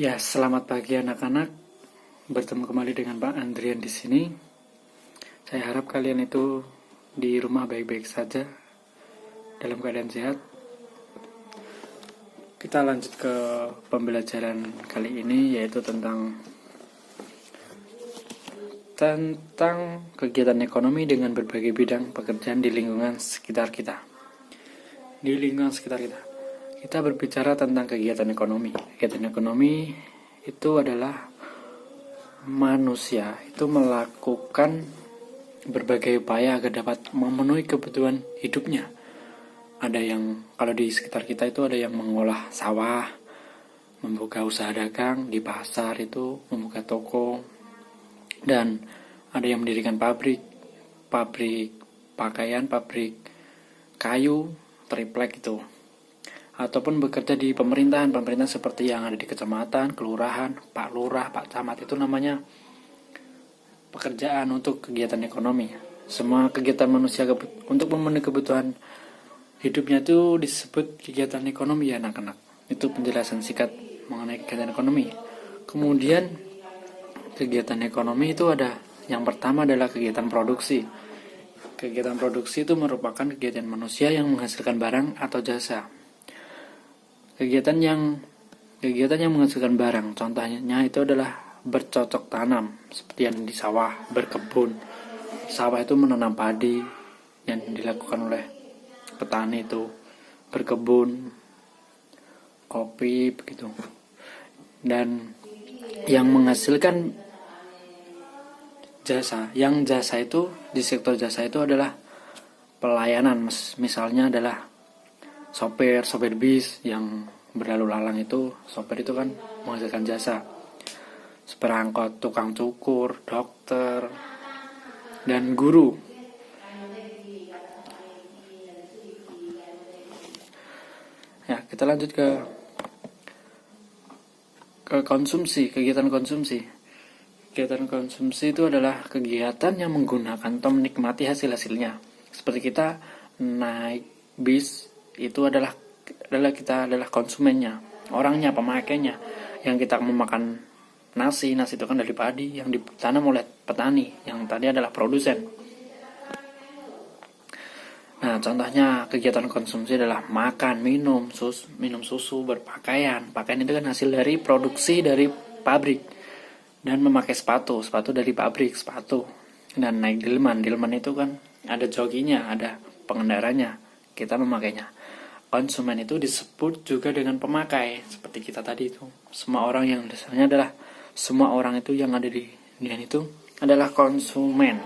Ya, selamat pagi anak-anak. Bertemu kembali dengan Pak Andrian di sini. Saya harap kalian itu di rumah baik-baik saja, dalam keadaan sehat. Kita lanjut ke pembelajaran kali ini, yaitu tentang kegiatan ekonomi dengan berbagai bidang pekerjaan di lingkungan sekitar kita. Kita berbicara tentang kegiatan ekonomi. Kegiatan ekonomi itu adalah manusia itu melakukan berbagai upaya agar dapat memenuhi kebutuhan hidupnya. Ada yang, kalau di sekitar kita itu ada yang mengolah sawah, membuka usaha dagang di pasar itu, membuka toko, dan ada yang mendirikan pabrik pakaian, pabrik kayu, triplek itu, ataupun bekerja di pemerintahan seperti yang ada di kecamatan, kelurahan, Pak Lurah, Pak Camat, itu namanya pekerjaan untuk kegiatan ekonomi. Semua kegiatan manusia untuk memenuhi kebutuhan hidupnya itu disebut kegiatan ekonomi ya anak-anak. Itu penjelasan singkat mengenai kegiatan ekonomi. Kemudian kegiatan ekonomi itu ada, yang pertama adalah kegiatan produksi. Kegiatan produksi itu merupakan kegiatan manusia yang menghasilkan barang atau jasa. Kegiatan yang menghasilkan barang, contohnya itu adalah bercocok tanam, seperti yang di sawah, berkebun. Sawah itu menanam padi yang dilakukan oleh petani itu, berkebun kopi begitu. Dan yang menghasilkan jasa itu di sektor jasa itu adalah pelayanan, misalnya adalah sopir bis yang berlalu lalang itu, sopir itu kan menghasilkan jasa. Supir angkot, tukang cukur, dokter, dan guru. Ya, kita lanjut ke konsumsi, kegiatan konsumsi. Kegiatan konsumsi itu adalah kegiatan yang menggunakan atau menikmati hasil-hasilnya. Seperti kita naik bis, itu adalah kita adalah konsumennya, orangnya, pemakainya. Yang kita memakan nasi itu kan dari padi yang ditanam oleh petani, yang tadi adalah produsen. Nah, contohnya kegiatan konsumsi adalah makan, minum susu, berpakaian. Pakaian itu kan hasil dari produksi dari pabrik. Dan memakai sepatu dari pabrik, sepatu. Dan naik delman itu kan ada joginya, ada pengendaranya, kita memakainya. Konsumen itu disebut juga dengan pemakai, seperti kita tadi itu. Semua orang yang dasarnya adalah, semua orang itu yang ada di dunia itu adalah konsumen.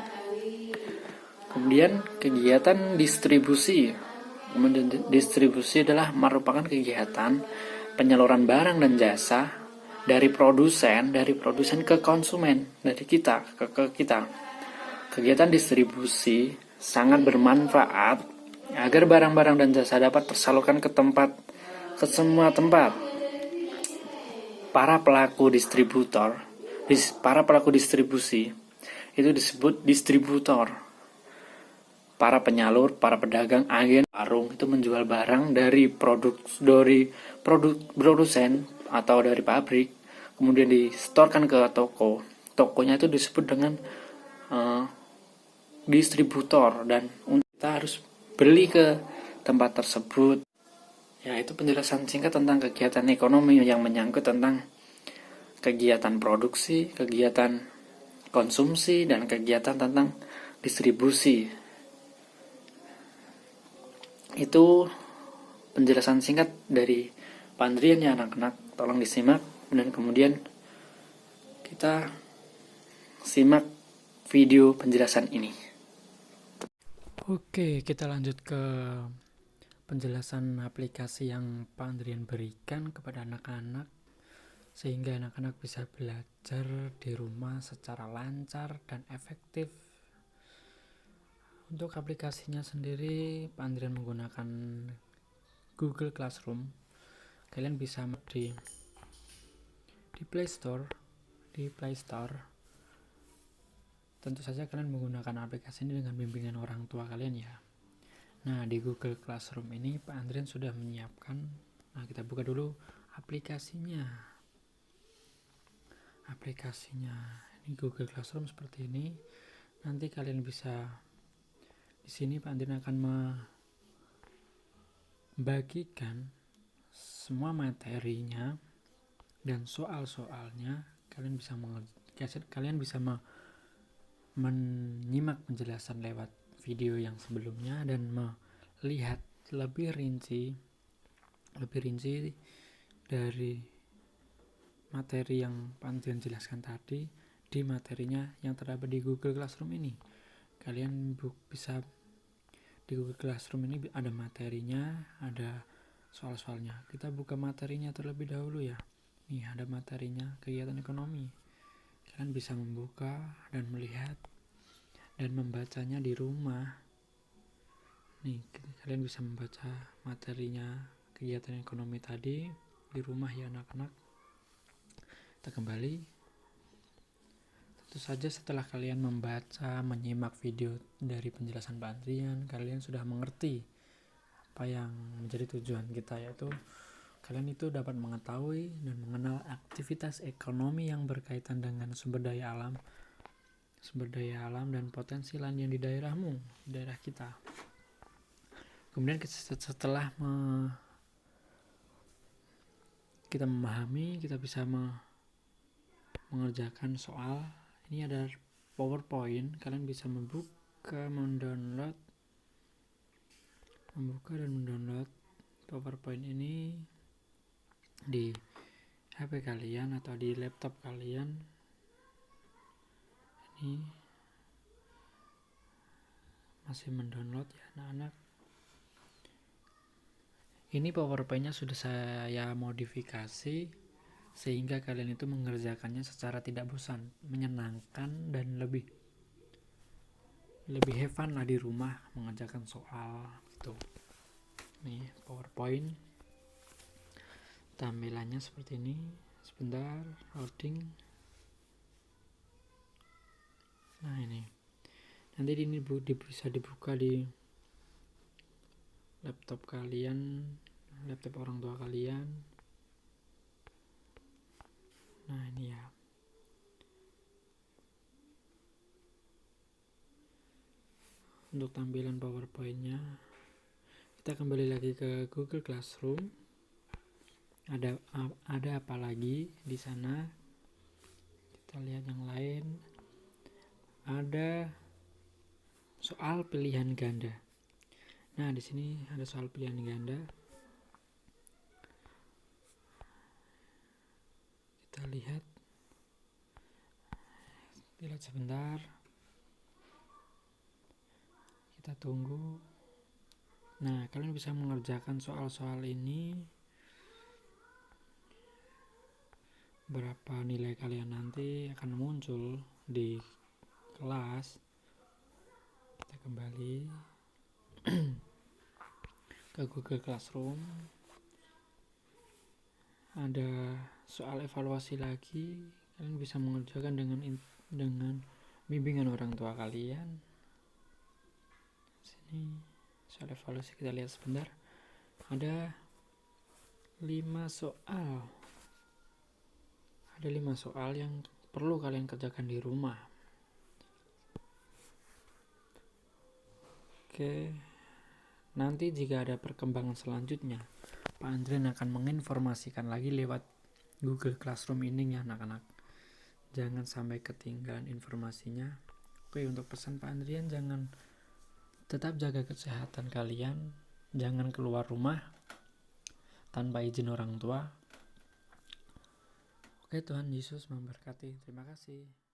Kemudian kegiatan distribusi. Distribusi adalah merupakan kegiatan penyaluran barang dan jasa dari produsen ke konsumen, dari kita ke kita. Kegiatan distribusi sangat bermanfaat agar barang-barang dan jasa dapat tersalurkan ke semua tempat. Para pelaku distribusi itu disebut distributor. Para penyalur, para pedagang, agen, warung itu menjual barang dari produsen atau dari pabrik, kemudian distorkan ke toko. Tokonya itu disebut dengan distributor, dan kita harus beli ke tempat tersebut. Ya, itu penjelasan singkat tentang kegiatan ekonomi yang menyangkut tentang kegiatan produksi, kegiatan konsumsi, dan kegiatan tentang distribusi. Itu penjelasan singkat dari Pak Andrian ya anak-anak. Tolong disimak dan kemudian kita simak video penjelasan ini. Oke, kita lanjut ke penjelasan aplikasi yang Pak Andrian berikan kepada anak-anak, sehingga anak-anak bisa belajar di rumah secara lancar dan efektif. Untuk aplikasinya sendiri, Pak Andrian menggunakan Google Classroom. Kalian bisa di Play Store. Tentu saja kalian menggunakan aplikasi ini dengan bimbingan orang tua kalian ya. Nah, di Google Classroom ini Pak Andrian sudah menyiapkan. Nah, kita buka dulu aplikasinya. aplikasinya. Ini Google Classroom seperti ini. Nanti kalian bisa di sini Pak Andrin akan membagikan semua materinya dan soal-soalnya. Kalian bisa menyimak penjelasan lewat video yang sebelumnya dan melihat lebih rinci dari materi yang Pak Andrian jelaskan tadi di materinya yang terdapat di Google Classroom ini. Kalian bisa di Google Classroom ini ada materinya, ada soal-soalnya. Kita buka materinya terlebih dahulu ya. Nih ada materinya, kegiatan ekonomi. Kalian bisa membuka dan melihat dan membacanya di rumah. Nih kalian bisa membaca materinya kegiatan ekonomi tadi di rumah ya anak-anak. Kita kembali. Tentu saja setelah kalian membaca, menyimak video dari penjelasan Pak Andrian, kalian sudah mengerti apa yang menjadi tujuan kita, yaitu kalian itu dapat mengetahui dan mengenal aktivitas ekonomi yang berkaitan dengan sumber daya alam dan potensi lain yang di daerahmu, di daerah kita. Kemudian setelah kita memahami, kita bisa mengerjakan soal. Ini ada PowerPoint, kalian bisa membuka dan mendownload PowerPoint ini di HP kalian atau di laptop kalian. Ini masih mendownload ya anak-anak. Ini PowerPoint-nya sudah saya modifikasi sehingga kalian itu mengerjakannya secara tidak bosan, menyenangkan dan lebih have fun lah di rumah mengerjakan soal gitu. Nih PowerPoint tampilannya seperti ini. Sebentar loading. Nah ini nanti ini bisa dibuka di laptop kalian, laptop orang tua kalian. Nah ini ya. Untuk tampilan PowerPoint-nya, kita kembali lagi ke Google Classroom. Ada apa lagi di sana? Kita lihat yang lain. Ada soal pilihan ganda. Nah, di sini ada soal pilihan ganda. Kita lihat sebentar. Kita tunggu. Nah, kalian bisa mengerjakan soal-soal ini. Berapa nilai kalian nanti akan muncul di kelas. Kita kembali ke Google Classroom. Ada soal evaluasi lagi. Kalian bisa mengerjakan dengan bimbingan orang tua kalian. Sini soal evaluasi, kita lihat sebentar. Ada 5 soal. Ada 5 soal yang perlu kalian kerjakan di rumah. Oke. Nanti jika ada perkembangan selanjutnya, Pak Andrian akan menginformasikan lagi lewat Google Classroom ini ya anak-anak. Jangan sampai ketinggalan informasinya. Oke, untuk pesan Pak Andrian, tetap jaga kesehatan kalian. Jangan keluar rumah tanpa izin orang tua. Oke, Tuhan Yesus memberkati. Terima kasih.